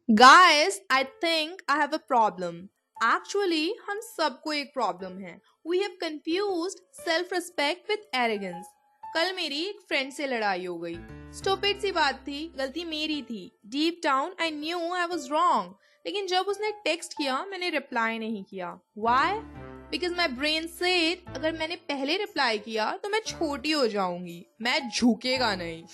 Guys, I think I have a problem. Actually, हम सबको एक प्रॉब्लम है. We have confused self-respect with arrogance. कल मेरी एक फ्रेंड से लड़ाई हो गई. स्टूपिड सी बात थी, गलती मेरी थी. Deep down, I knew I was wrong. लेकिन जब उसने टेक्स्ट किया, मैंने रिप्लाई नहीं किया. Why? Because my brain said, अगर मैंने पहले रिप्लाई किया, तो मैं छोटी हो जाऊंगी. मैं झुकेगा नहीं.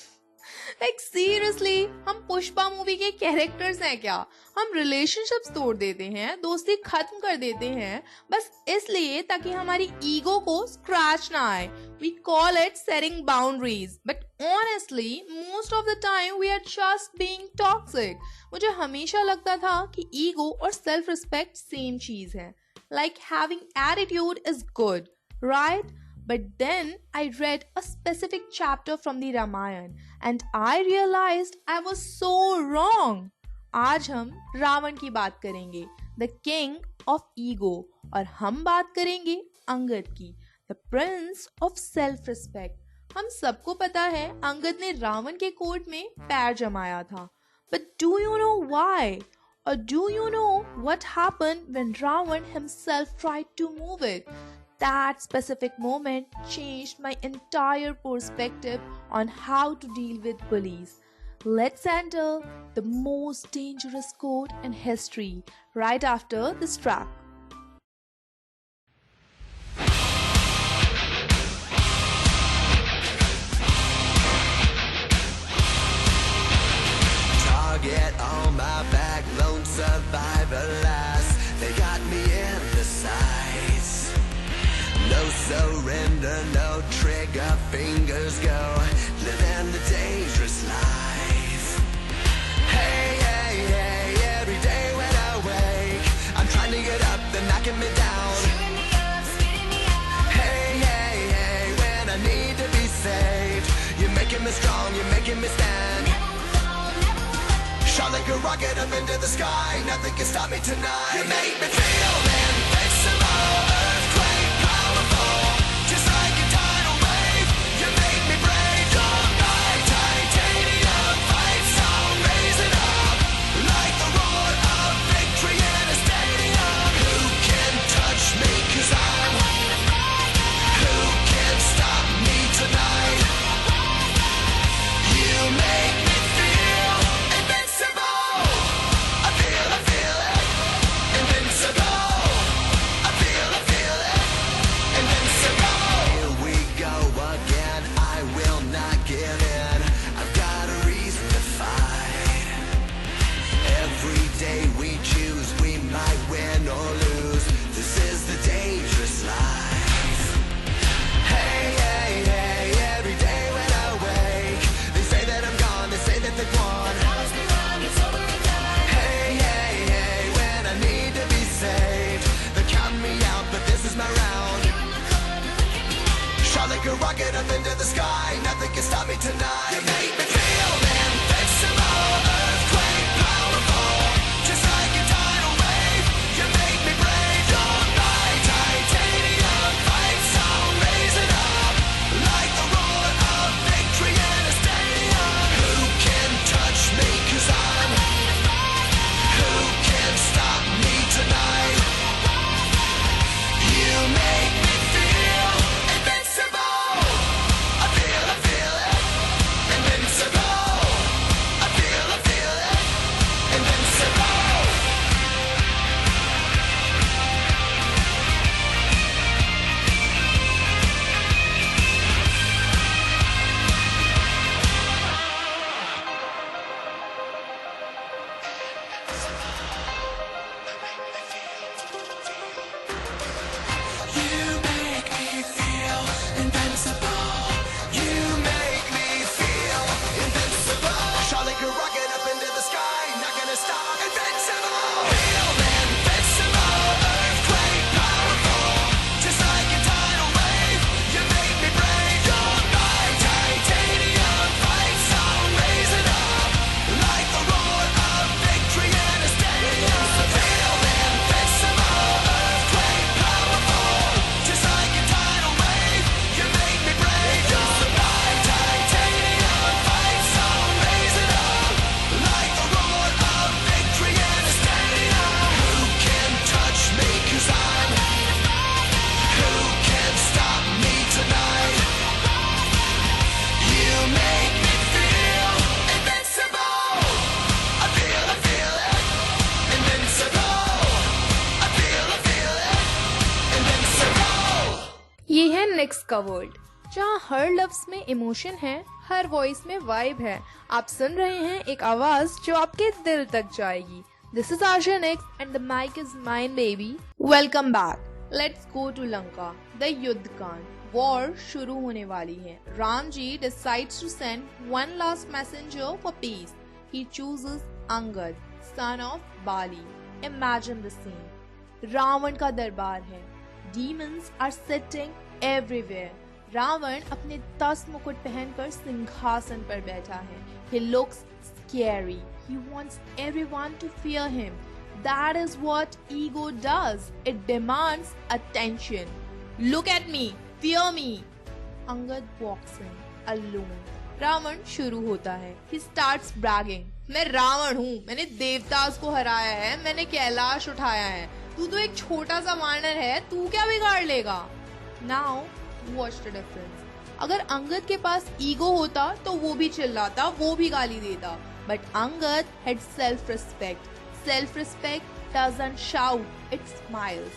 लाइक सीरियसली हम पुष्पा मूवी के कैरेक्टर्स हैं क्या? हम रिलेशनशिप्स तोड़ देते हैं, दोस्ती खत्म कर देते हैं बस इसलिए ताकि हमारी ईगो को स्क्रैच ना आए. We call it setting boundaries but honestly most of the time we are just being toxic. मुझे हमेशा लगता था कि ईगो और सेल्फ रिस्पेक्ट सेम चीज है. Like having attitude is good, right? But then I read a specific chapter from the Ramayana and I realized I was so wrong. आज हम रावण की बात करेंगे, the king of ego, और हम बात करेंगे अंगद की, the prince of self-respect. हम सबको पता है अंगद ने रावण के कोर्ट में पैर जमाया था. But do you know why? Or do you know what happened when Ravan himself tried to move it? That specific moment changed my entire perspective on how to deal with bullies. Let's enter the most dangerous court in history right after this track. Target on my back, lone survivor last. They got me in the sights. No surrender, no trigger, fingers go. Living the dangerous life. Hey, hey, hey, every day when I wake, I'm trying to get up, they're knocking me down. Shooting me up, spitting me out. Hey, hey, hey, when I need to be saved, you're making me strong, you're making me stand. Never will fall, never will end. Shot like a rocket up into the sky, nothing can stop me tonight. You make me feel invincible. Like a rocket up into the sky, nothing can stop me tonight. You make me feel invincible, earthquake powerful, just like a tidal wave. You make me brave, don't lie, titanium fight song, raise it up, like the roar of victory in a stadium. Who can touch me, 'cause I'm who can stop me tonight? You make me feel invincible. Stadium. Lyrics का world, जहाँ हर लफ्ज में emotion है, her voice में vibe है। आप सुन रहे हैं एक आवाज जो आपके दिल तक जाएगी। This is Arshan X and the mic is mine baby. Welcome back. Let's go to Lanka, the Yuddha Kand. War शुरू होने वाली है। Ram ji decides to send one last messenger for peace. He chooses Angad, son of Bali. Imagine the scene. Ravan का दरबार है। Demons are sitting everywhere. Ravan अपने 10 मुकुट पहनकर सिंहासन पर बैठा है. He looks scary. He wants everyone to fear him. That is what ego does. It demands attention. Look at me. Fear me. Angad walks in alone. Ravan शुरू होता है. He starts bragging. मैं रावण हूँ. मैंने देवतास को हराया है. मैंने कैलाश उठाया है. तू तो एक छोटा सा वानर है, तू क्या बिगाड़ लेगा? Now watch the difference. अगर अंगद के पास ईगो होता तो वो भी चिल्लाता, वो भी गाली देता. But Angad had self-respect. Self-respect doesn't shout, it smiles.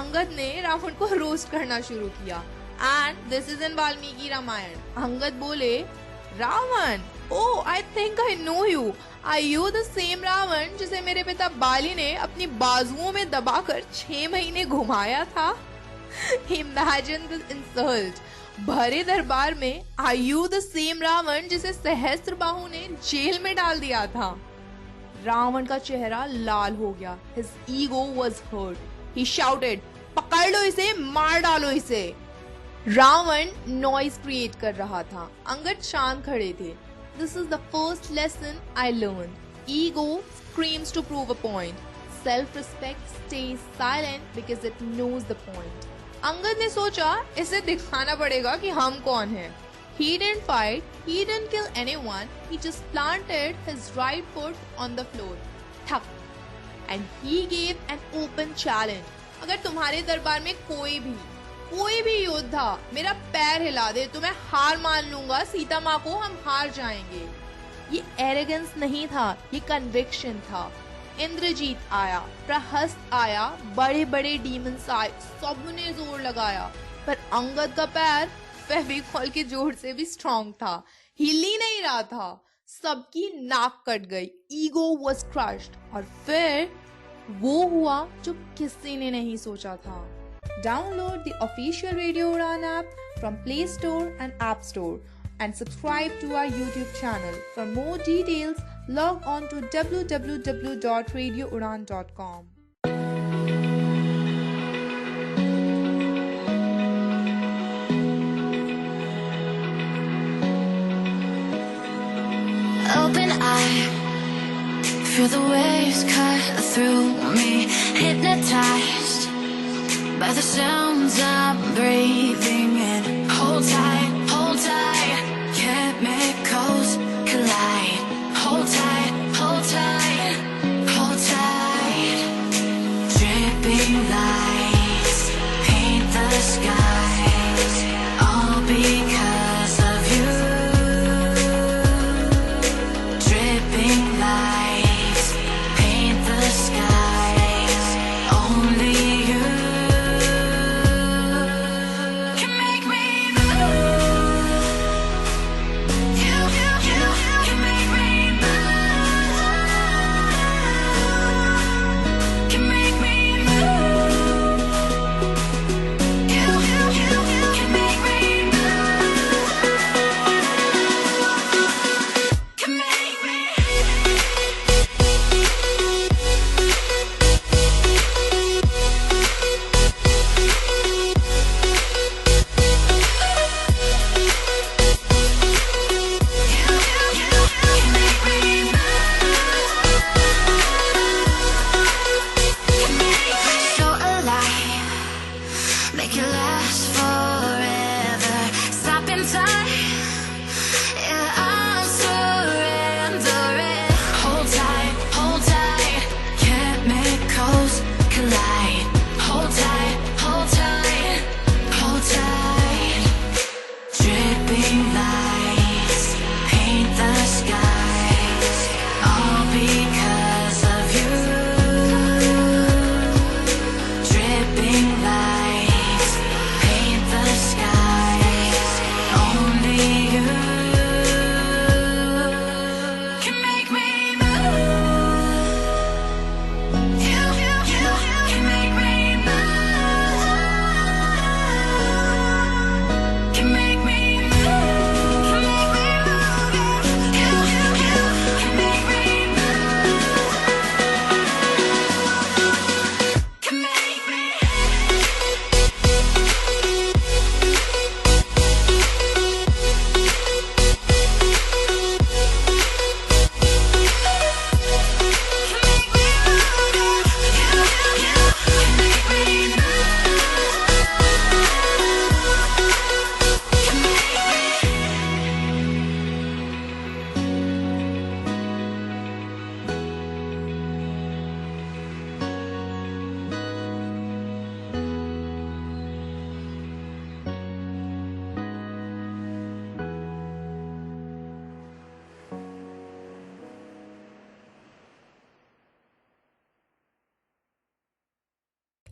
Angad ने रावण को रोस्ट करना शुरू किया. And this is in Valmiki Ramayan. Angad बोले, Ravan, oh, I think I know you. Are you the same Ravan जिसे मेरे पिता बाली ने अपनी बाजुओं में दबाकर 6 महीने घुमाया था? Imagine this insult. भरे दरबार में Are you the same Ravan जिसे सहस्त्रबाहु ने जेल में डाल दिया था? रावण का चेहरा लाल हो गया. His ego was hurt. He shouted, पकड़ लो इसे, मार डालो इसे. रावण नॉइज क्रिएट कर रहा था. अंगद शांत खड़े थे. This is the first lesson I learned. Ego screams to prove a point. Self-respect stays silent because it knows the point. Angad ने सोचा इसे दिखाना पड़ेगा कि हम कौन हैं. He didn't fight. He didn't kill anyone. He just planted his right foot on the floor. Thak. And he gave an open challenge. अगर तुम्हारे दरबार में कोई भी योद्धा मेरा पैर हिला दे तो मैं हार मान लूंगा. सीता माँ को हम हार जाएंगे. ये एरोगेंस नहीं था, ये कन्विक्शन था. इंद्रजीत आया, प्रहस्त आया, बड़े बड़े डीमंस आए, सबने जोर लगाया. पर अंगद का पैर फेविकॉल के जोर से भी स्ट्रॉन्ग था. हिल ही नहीं रहा था. सबकी नाक कट गई. Ego was crushed. और फिर वो हुआ जो किसी ने नहीं सोचा था. Download the official Radio Udan app from Play Store and App Store and subscribe to our YouTube channel. For more details, log on to www.radioudan.com. Open eye, feel the waves cut through me, hypnotized by the sounds I'm breathing in. Hold tight, chemicals collide. Hold tight, dripping lights paint the skies, all because of you. Dripping lights paint the skies, only you. You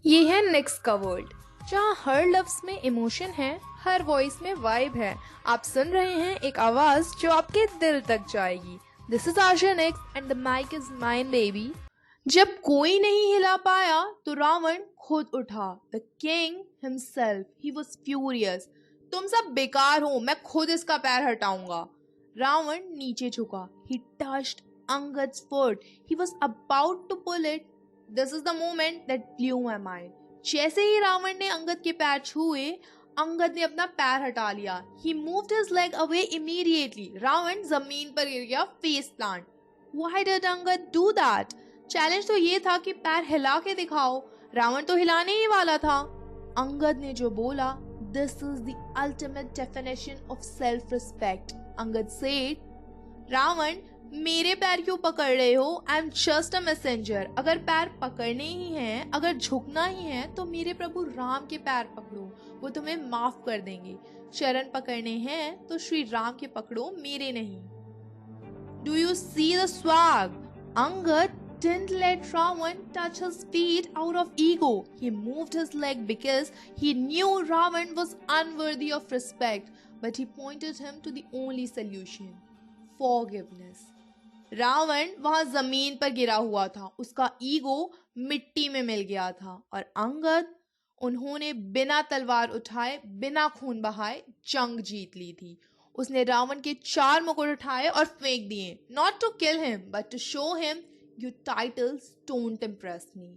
ये है next का world, जहाँ हर लफ्ज में emotion है, her voice में vibe है। आप सुन रहे हैं एक आवाज जो आपके दिल तक जाएगी। This is Asha next and the mic is mine baby. जब कोई नहीं हिला पाया तो रावण खुद उठा। The king himself, he was furious. तुम सब बेकार हो, मैं खुद इसका पैर हटाऊंगा। रावण नीचे झुका। He touched Angad's foot. He was about to pull it. This is the moment that blew my mind. जैसे ही रावण ने अंगद के पैर छुए, अंगद ने अपना पैर हटा लिया। He moved his leg away immediately. Ravan जमीन पर गिर गया face plant. Why did Angad do that? Challenge तो ये था कि पैर हिला के दिखाओ। रावण तो हिलाने ही वाला था। अंगद ने जो बोला, This is the ultimate definition of self-respect. Angad said, Ravan मेरे पैर क्यों पकड़ रहे हो? I am just a messenger. अगर पैर पकड़ने ही हैं, अगर झुकना ही है तो मेरे प्रभु राम के पैर पकड़ो, वो तुम्हें माफ कर देंगे। शरण पकड़ने हैं तो श्री राम के पकड़ो, मेरे नहीं। Do you see the swag? Angad didn't let Ravan touch his feet out of ego. He moved his leg because he knew Ravan was unworthy of respect, but he pointed him to the only solution, forgiveness. Ravan वहां जमीन पर गिरा हुआ था, उसका ego मिट्टी में मिल गया था, और अंगद, उन्होंने बिना तलवार उठाए, बिना खून बहाए जंग जीत ली थी। उसने रावण के 4 मुकुट उठाए और फेंक दिए, not to kill him, but to show him your titles don't impress me.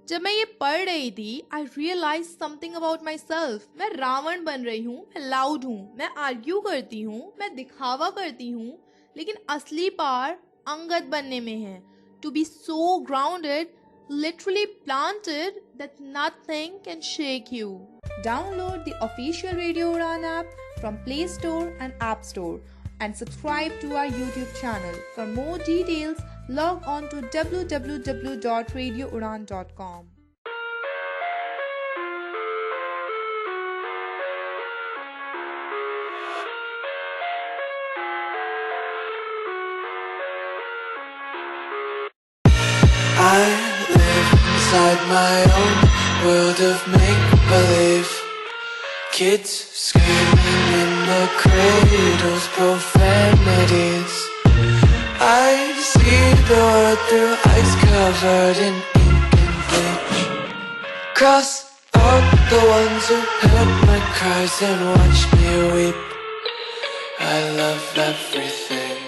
जब मैं ये पढ़ रही थी, I realized something about myself. मैं रावण बन रही हूँ, मैं लाउड हूँ, मैं आर्ग्यू करती हूँ, मैं दिखावा करती हूँ, लेकिन असली पार अंगद बनने में है। To be so grounded, literally planted, that nothing can shake you. Download the official Radio Udan app from Play Store and App Store and subscribe to our YouTube channel. For more details, log on to www.radioudan.com. I live inside my own world of make-believe. Kids screaming in the cradles, profanities. I see the world through ice covered in ink and bleach. Cross out the ones who heard my cries and watched me weep. I love everything.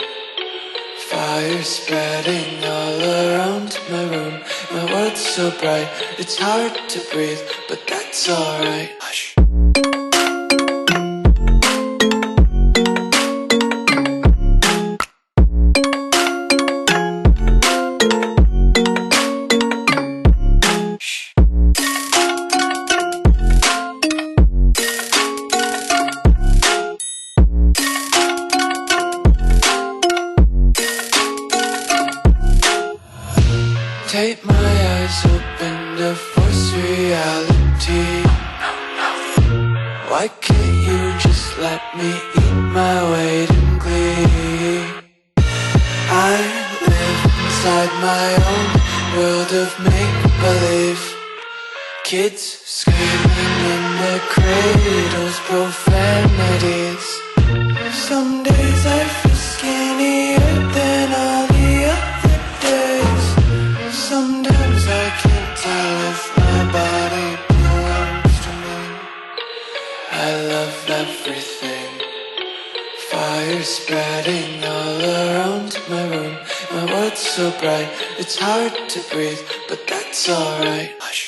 Fire spreading all around my room. My world's so bright, it's hard to breathe, but that's alright. Hush. Take my eyes open to force reality. Why can't you just let me eat my weight in glee? I live inside my own world of make-believe. Kids screaming in the cradles, profanities. Some days I feel skinnier than all the other days. Sometimes I can't tell if my body belongs to me. I love everything. Fire spreading all around my room. My world's so bright, it's hard to breathe, but that's alright. Hush.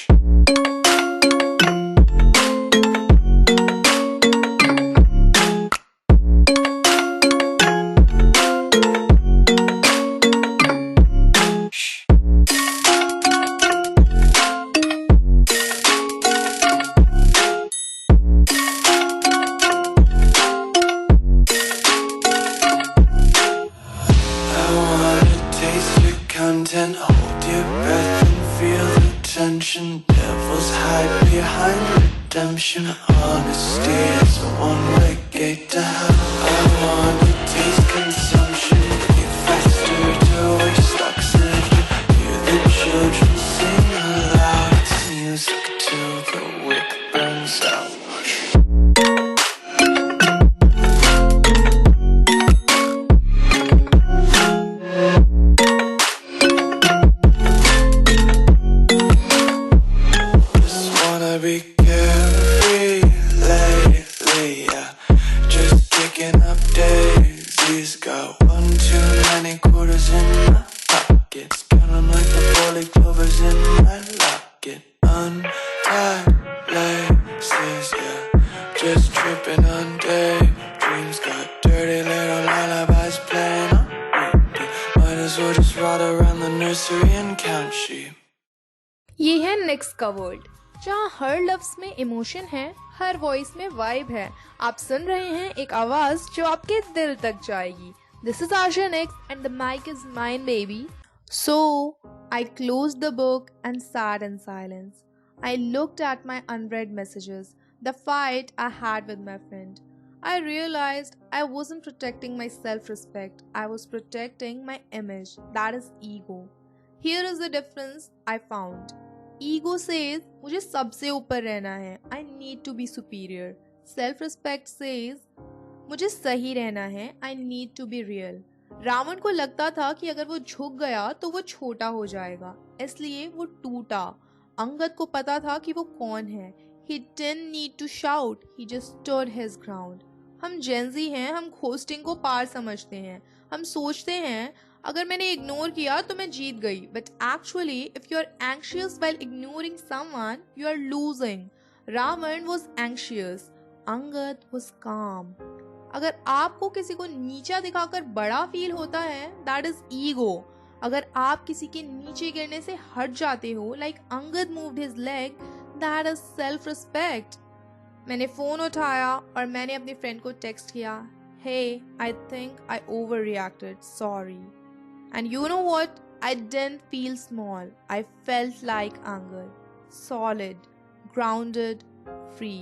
Content, hold your breath and feel the tension. Devils hide behind redemption. Honesty is a one-way gate to hell. I wanna taste consumption. Get faster to waste oxygen. Hear the children sing aloud. It's music. four-leaf clovers in my locket. Untied laces, yeah. Just tripping on daydreams. Got dirty little lullabies playing on repeat. Might as well just ride around the nursery and count sheep. ये है next का world, जहाँ हर लफ्ज में emotion है, her voice में vibe है। आप सुन रहे हैं एक आवाज जो आपके दिल तक जाएगी। This is Asha next and the mic is mine baby. So, I closed the book and sat in silence. I looked at my unread messages, the fight I had with my friend. I realized I wasn't protecting my self-respect. I was protecting my image, that is ego. Here is the difference I found. Ego says, मुझे सबसे ऊपर रहना है. I need to be superior. Self-respect says, मुझे सही रहना है. I need to be real. Ravan को लगता था कि अगर वो झुक गया तो वो छोटा हो जाएगा, इसलिए वो टूटा। अंगद को पता था कि वो कौन है। He didn't need to shout, he just stood his ground. हम जेंजी हैं, हम घोस्टिंग को पार समझते हैं। हम सोचते हैं अगर मैंने इग्नोर किया तो मैं जीत गई, but actually if you are anxious while ignoring someone you are losing. Ravan was anxious, Angad was calm. अगर आपको किसी को नीचा दिखाकर बड़ा फील होता है, दैट इज ईगो। अगर आप किसी के नीचे गिरने से हट जाते हो, like Angad moved his leg, that is self respect. मैंने फोन उठाया और मैंने अपने फ्रेंड को टेक्स्ट किया, hey I think I overreacted, sorry. And you know what, I didn't feel small, I felt like Angad, solid, grounded, free.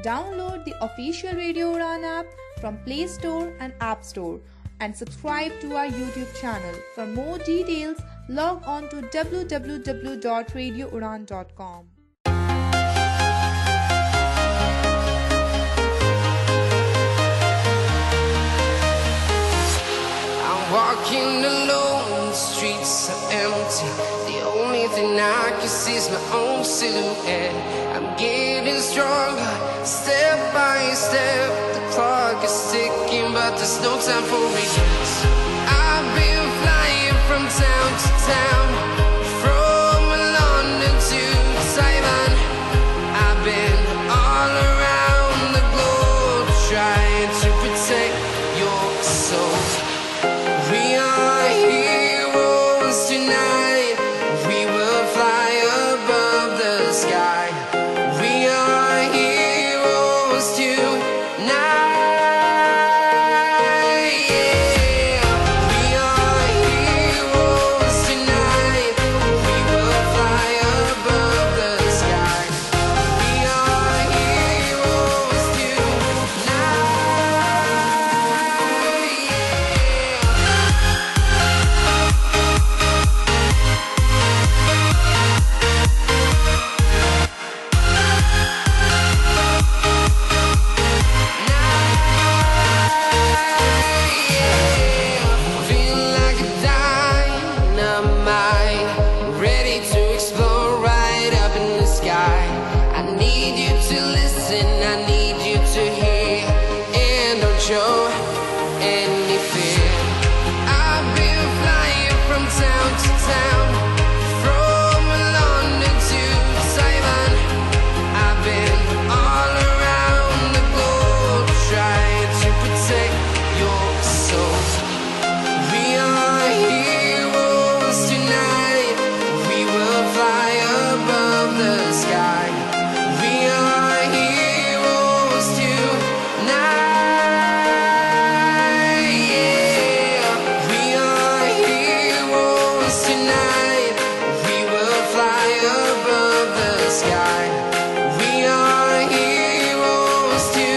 Download the official Radio Udan app from Play Store and App Store and subscribe to our YouTube channel. For more details, log on to www.radioudan.com. I'm walking alone, the streets are empty. The only thing I can see is my own silhouette. I'm getting stronger, step by step. The clock is ticking, but there's no time for regrets. I've been flying from town to town, from London to Taiwan. I've been all around the globe, trying to protect your soul. We are heroes tonight. We will fly above the sky. We are heroes tonight. Yeah. We are heroes tonight. We will fly above the sky. We are heroes tonight. Feel like a dynamite, ready to explode right up in the sky. I need you to listen, I need you to hear, and don't show any fear. I've been flying from town to town, from London to Taiwan. I've been all around the globe, trying to protect your soul. We are heroes tonight. We will fly above the sky. We are heroes tonight. Yeah. We are heroes tonight. We will fly above the sky. We are heroes tonight.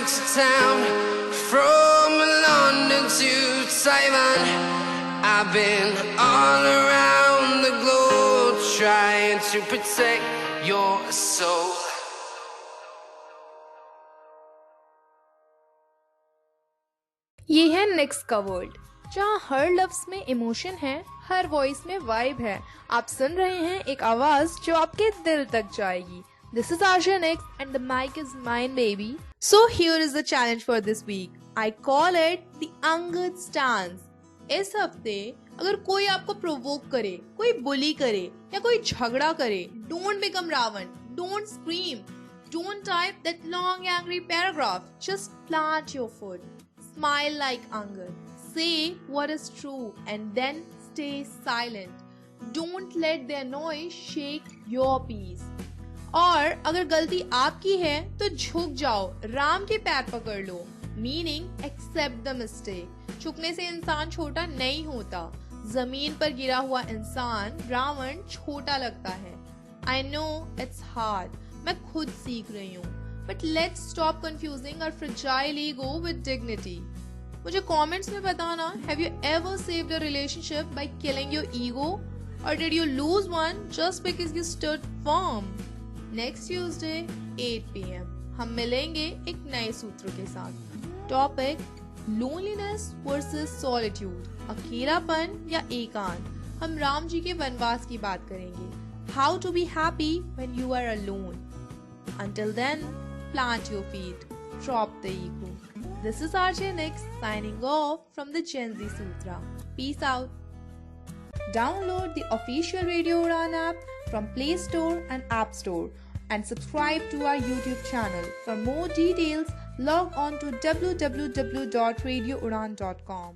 to town, from London to Taiwan. I've been all around the globe trying to protect your soul. ये है next का world, जहाँ हर लफ्ज में emotion है, her voice में vibe है। आप सुन रहे हैं एक आवाज जो आपके दिल तक जाएगी। This is Arsha Next and the mic is mine, baby. So here is the challenge for this week. I call it the Angad stance. इस हफ्ते अगर कोई आपको प्रोवोक करे, कोई बुली करे या कोई झगड़ा करे, don't become Ravan, don't scream, don't type that long angry paragraph. Just plant your foot. Smile like Angad. Say what is true and then stay silent. Don't let their noise shake your peace. और अगर गलती आपकी है तो झुक जाओ, राम के पैर पकड़ लो, मीनिंग एक्सेप्ट द मिस्टेक। झुकने से इंसान छोटा नहीं होता, जमीन पर गिरा हुआ इंसान रावण छोटा लगता है। आई नो इट्स हार्ड, मैं खुद सीख रही हूँ, but let's stop confusing our fragile ego with dignity. मुझे कमेंट्स में बताना, have you ever saved a relationship by killing your ego, और did you lose one just because you stood firm? Next Tuesday 8 PM हम मिलेंगे एक नए सूत्र के साथ। टॉपिक लोनलीनेस वर्सेस सॉलिट्यूड, अकेलापन या एकांत। हम राम जी के वनवास की बात करेंगे। How to be happy when you are alone. Until then, plant your feet, drop the ego. This is RJ Nix signing off from the Gen Z Sutra. Peace out. Download the official Radio Udan app from Play Store and App Store and subscribe to our YouTube channel. For more details, log on to www.radioudan.com.